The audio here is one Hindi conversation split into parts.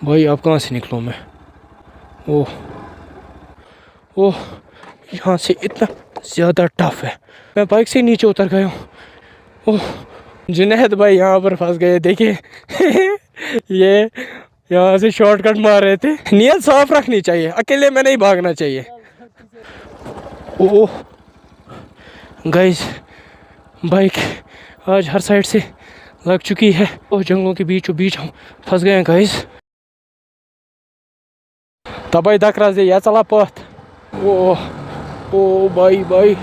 भाई अब कहाँ से निकलूँ मैं? ओह ओह, यहाँ से इतना ज़्यादा टफ है। मैं बाइक से नीचे उतर गया हूँ। ओह, जुनैद भाई यहाँ पर फंस गए, देखिए। ये यहाँ से शॉर्टकट मार रहे थे। नियत साफ रखनी चाहिए, अकेले में नहीं भागना चाहिए। ओह गाइस, बाइक आज हर साइड से लग चुकी है और जंगलों के बीचों बीच हम फंस गए हैं गाइस। तबाई दकरा से या चला पथ। ओ ओ भाई भाई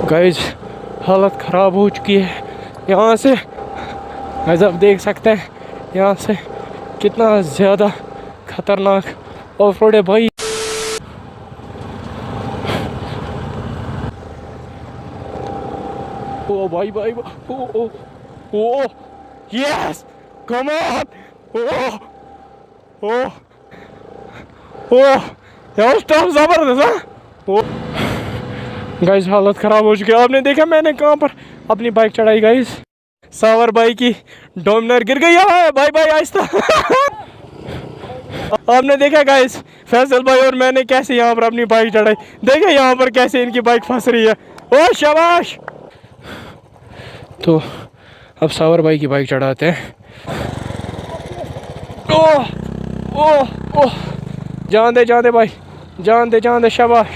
गाइस, हालत ख़राब हो चुकी है यहाँ से। गाइस आप देख सकते हैं यहाँ से कितना ज़्यादा खतरनाक ऑफ रोड है भाई। ओ भाई भाई, ओ ओ ओ यस, कम ऑन। ओ ओ ओ यार, स्टॉप जबरदस्त। ओ गाइस, हालत ख़राब हो चुकी है। आपने देखा मैंने कहाँ पर अपनी बाइक चढ़ाई गाइस। सावर भाई की डोमिनर गिर गई है। भाई भाई आहिस्ता। आपने देखा गाइस, फैसल भाई और मैंने कैसे यहाँ पर अपनी बाइक चढ़ाई। देखे यहाँ पर कैसे इनकी बाइक फंस रही है। ओ शाबाश। तो अब सावर भाई की बाइक चढ़ाते हैं। ओह ओह ओह, जान दे भाई, जान दे, शाबाश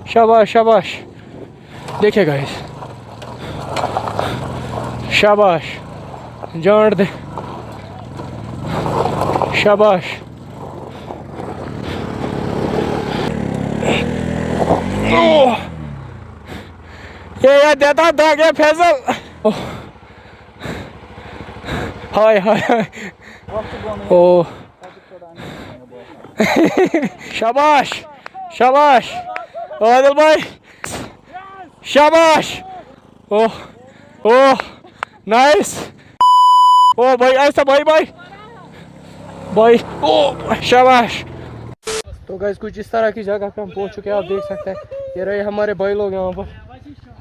शाबाश शाबाश। देखिए गाइस, शाबाश, जान दे, शाबाश। ये देता था क्या फैसल? हाय हाय हाय। ओ शाबाश शाबाश आदिल भाई, शाबाश। ओह ओह नाइस। ओ भाई ऐसा, भाई भाई भाई, ओ शाबाश। तो गाइस कुछ इस तरह की जगह पे हम पहुंच चुके हैं। आप देख सकते हैं ये रहे हमारे भाई लोग यहाँ पर।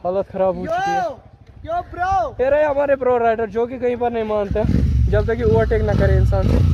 हालत ख़राब हो चुकी है। ये रहे हमारे प्रो राइडर जो कि कहीं पर नहीं मानते जब तक कि ओवरटेक ना करे इंसान से।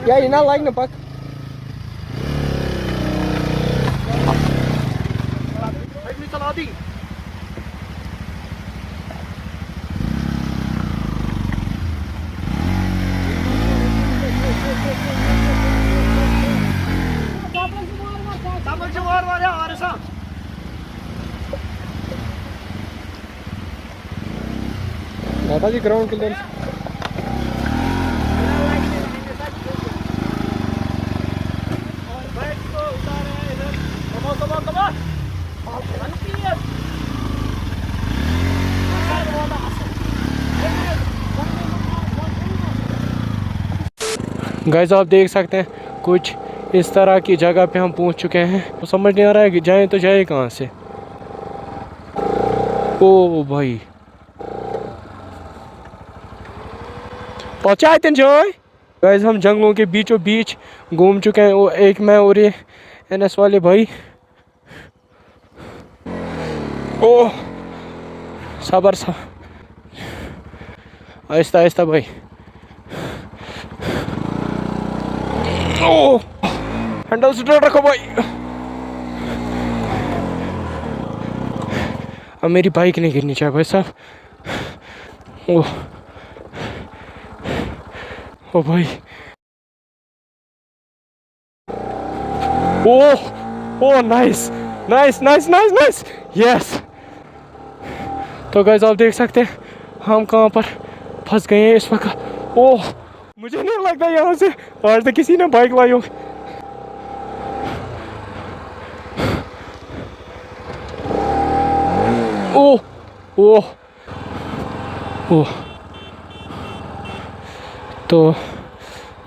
Yeah, you're not liking the puck. दादाजी ग्राउंड के अंदर गाइस आप देख सकते हैं कुछ इस तरह की जगह पे हम पहुंच चुके हैं। तो समझ नहीं आ रहा है कि जाएं तो जाए कहाँ से। ओ भाई पहुँचा एंजॉय। गाइस हम जंगलों के बीचों बीच घूम चुके हैं। वो एक मैं और ये NS वाले भाई। ओह सबर सा, आहिस्ता आहिस्ता भाई। ओह हैंडल स्ट्रेट रखो भाई। अब मेरी बाइक नहीं गिरनी चाहिए भाई साहब। ओह ओ भाई, oh oh nice nice nice nice nice, yes. तो गाइस आप देख सकते हैं हम कहाँ पर फंस गए हैं इस वक्त। ओह मुझे नहीं लगता यहाँ से आज तक किसी ने बाइक लाई हो। ओह ओह तो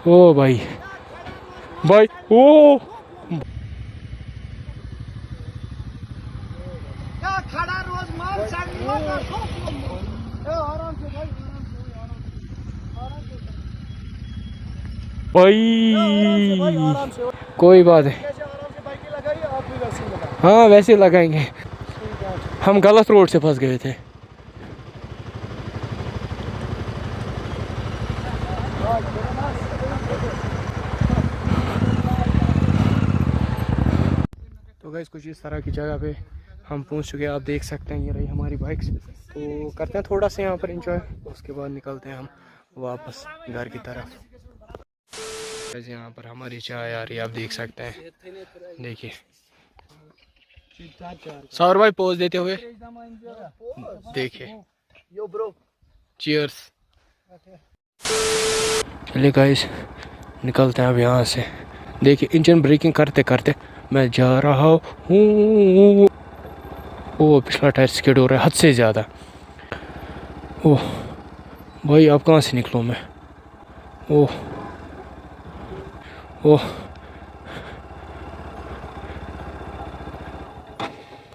ओ भाई भाई ओ क्या खड़ा रोज माल आराम से भाई, भाई आराम से कोई बात है। कैसे आराम से बाइक लगाइए, आप भी वैसे ही लगाइए। हाँ वैसे लगाएंगे, हम गलत रोड से फंस गए थे। तो गाइस कुछ इस तरह की जगह पे हम पहुंच चुके हैं, आप देख सकते हैं ये रही हमारी बाइक्स। तो करते हैं थोड़ा सा यहाँ पर एंजॉय, उसके बाद निकलते हैं हम वापस घर की तरफ। जैसे यहाँ पर हमारी चाय आ रही है, आप देख सकते हैं, देखिए सौर भाई पोज देते हुए देखिए। यो ब्रो, चीयर्स। चलिए गाइस निकलते हैं अब यहाँ से। देखिए इंजन ब्रेकिंग करते करते मैं जा रहा हूँ। ओ पिछला टायर स्किड हो रहा है हद से ज़्यादा। ओह भाई अब कहाँ से निकलूँ मैं। ओह ओह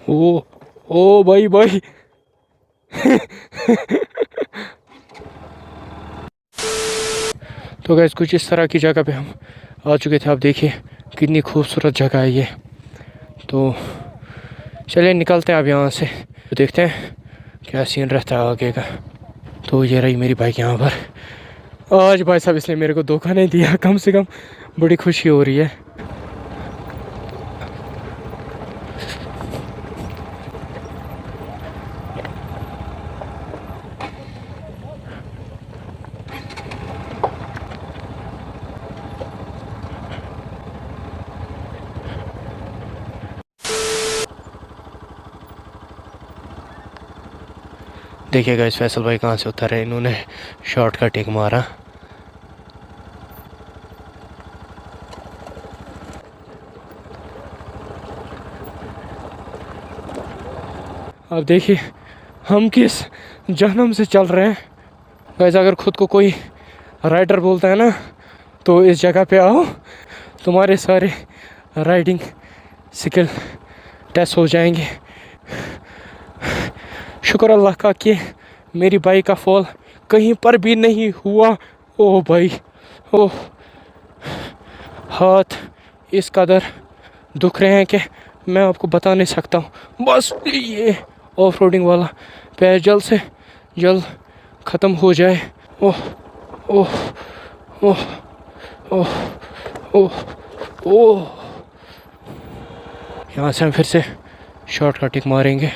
ओ ओ भाई भाई तो गैस कुछ इस तरह की जगह पे हम आ चुके थे। आप देखिए कितनी खूबसूरत जगह है ये। तो चलिए निकलते हैं अब यहाँ से, तो देखते हैं क्या सीन रहता है आगे का। तो ये रही मेरी बाइक यहाँ पर। आज भाई साहब इसने मेरे को धोखा नहीं दिया, कम से कम बड़ी खुशी हो रही है। देखिएगा इस फैसल भाई कहाँ से उतर है, इन्होंने शॉर्टकट एक मारा। अब देखिए हम किस जन्म से चल रहे हैं। वैसे अगर खुद को कोई राइडर बोलता है ना तो इस जगह पे आओ, तुम्हारे सारे राइडिंग स्किल टेस्ट हो जाएंगे। शुक्र अल्लाह का कि मेरी बाइक का फॉल कहीं पर भी नहीं हुआ। ओह भाई ओह हाथ इस कदर दुख रहे हैं कि मैं आपको बता नहीं सकता हूँ। बस ये ऑफ रोडिंग वाला पैर जल्द से जल्द ख़त्म हो जाए। ओह ओह ओह ओह ओह ओह यहाँ से हम फिर से शॉर्टकट मारेंगे।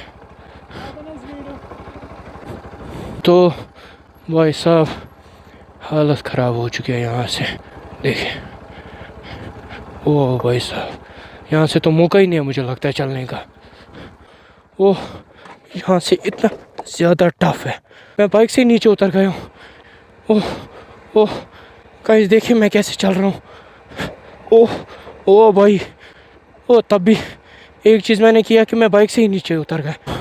तो भाई साहब हालत ख़राब हो चुकी है यहाँ से, देखिए। ओह भाई साहब यहाँ से तो मौका ही नहीं है मुझे लगता है चलने का। ओह यहाँ से इतना ज़्यादा टफ है, मैं बाइक से नीचे उतर गया हूँ। ओह ओह गाइस देखिए मैं कैसे चल रहा हूँ। ओह ओह भाई ओह तब भी एक चीज़ मैंने किया कि मैं बाइक से ही नीचे उतर गया।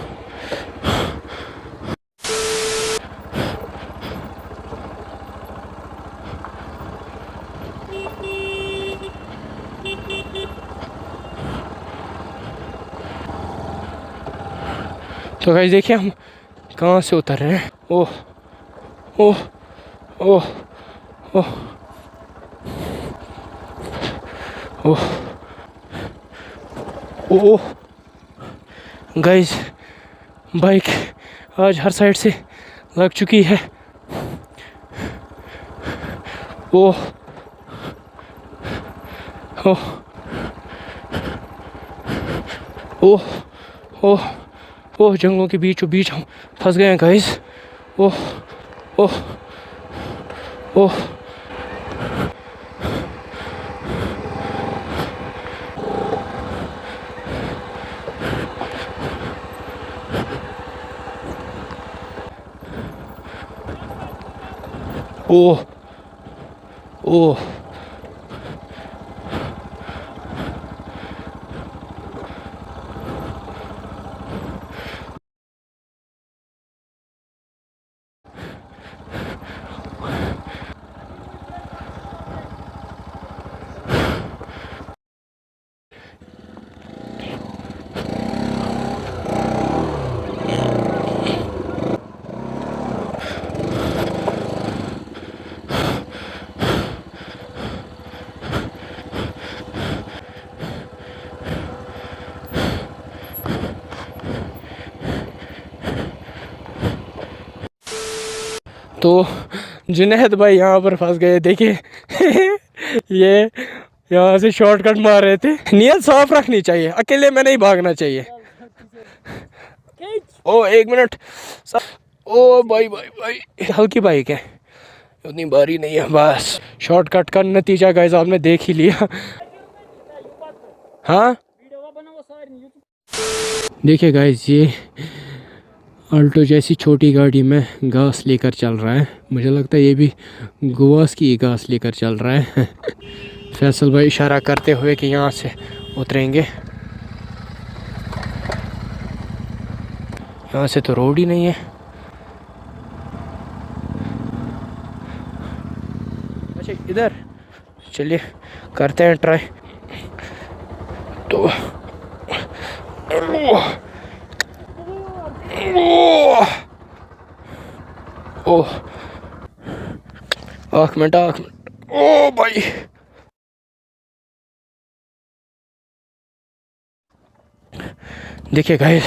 तो गाइस देखिए हम कहाँ से उतर रहे हैं। ओह ओह ओह ओह ओह ओह गाइस बाइक आज हर साइड से लग चुकी है। ओह ओह ओह ओह ओह जंगलों के बीचों बीच हम फंस गए हैं गाइस। ओह ओह ओह ओह ओह तो जुनैद भाई यहाँ पर फंस गए, देखिए ये यहाँ से शॉर्टकट मार रहे थे। नियत साफ रखनी चाहिए, अकेले में नहीं भागना चाहिए। ओ 1 मिनट। ओ भाई भाई भाई, हल्की बाइक है, उतनी भारी नहीं है। बस शॉर्टकट का नतीजा गाइस आपने देख ही लिया। हाँ देखिए गाइस, ये अल्टो जैसी छोटी गाड़ी में घास लेकर चल रहा है। मुझे लगता है ये भी गुवास की घास लेकर चल रहा है। फैसल भाई इशारा करते हुए कि यहाँ से उतरेंगे। यहाँ से तो रोड ही नहीं है। अच्छा इधर चलिए करते हैं ट्राई। तो ओह 1 मिनट। ओ भाई देखिए गाइस,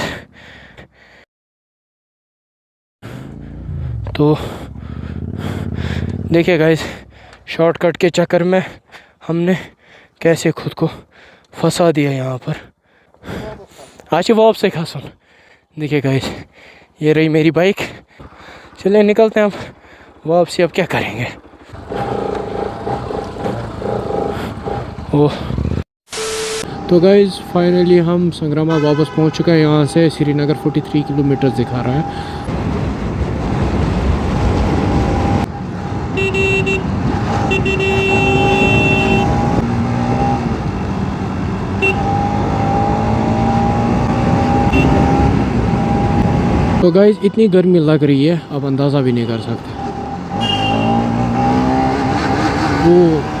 तो देखिए गाइस, शॉर्टकट के चक्कर में हमने कैसे खुद को फंसा दिया यहाँ पर। आज वो आपसे खा सुन। देखिए गाइस, ये रही मेरी बाइक। चलिए निकलते हैं अब वापसी। अब क्या करेंगे। ओह तो गाइस फाइनली हम संग्रामा वापस पहुंच चुके हैं। यहाँ से श्रीनगर 43 किलोमीटर दिखा रहा है। तो गाइस इतनी गर्मी लग रही है, अब अंदाज़ा भी नहीं कर सकते। वो